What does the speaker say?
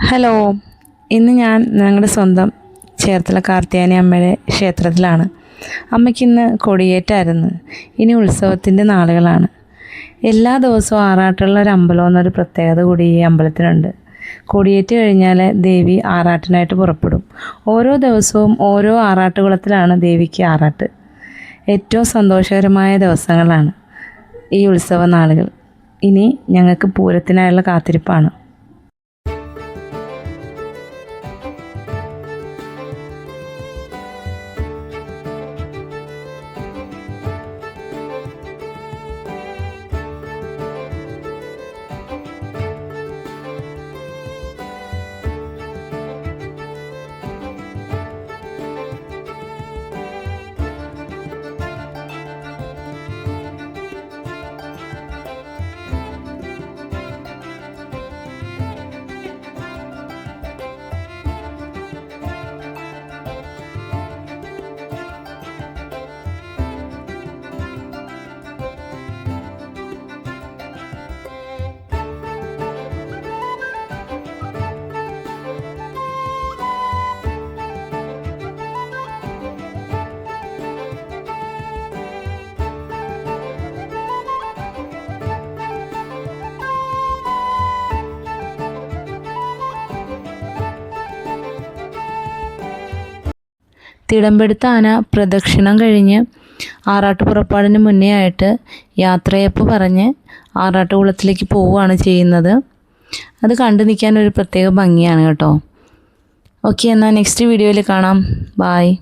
Hello, ഇന്ന് ഞാൻ ഞങ്ങളുടെ സ്വന്തം ചേർത്തല കാർത്യായനി അമ്മയുടെ ക്ഷേത്രത്തിലാണ്. അമ്മയ്ക്കിന്ന് കൊടിയേറ്റായിരുന്നു. ഇനി ഉത്സവത്തിൻ്റെ നാളുകളാണ്. എല്ലാ ദിവസവും ആറാട്ടുള്ള ഒരു അമ്പലം എന്നൊരു പ്രത്യേകത കൂടി ഈ അമ്പലത്തിനുണ്ട്. കൊടിയേറ്റ് കഴിഞ്ഞാൽ ദേവി ആറാട്ടിനായിട്ട് പുറപ്പെടും. ഓരോ ദിവസവും ഓരോ ആറാട്ടുകുളത്തിലാണ് ദേവിക്ക് ആറാട്ട്. ഏറ്റവും സന്തോഷകരമായ ദിവസങ്ങളാണ് ഈ ഉത്സവ നാളുകൾ. ഇനി ഞങ്ങൾക്ക് പൂരത്തിനായുള്ള കാത്തിരിപ്പാണ്. തിടമ്പെടുത്ത ആന പ്രദക്ഷിണം കഴിഞ്ഞ് ആറാട്ട് പുറപ്പാടിന് മുന്നേ ആയിട്ട് യാത്രയപ്പ് പറഞ്ഞ് ആറാട്ടുകുളത്തിലേക്ക് പോവുകയാണ് ചെയ്യുന്നത്. അത് കണ്ടു നിൽക്കാൻ ഒരു പ്രത്യേക ഭംഗിയാണ് കേട്ടോ. ഓക്കെ, എന്നാൽ നെക്സ്റ്റ് വീഡിയോയിൽ കാണാം. ബായ്.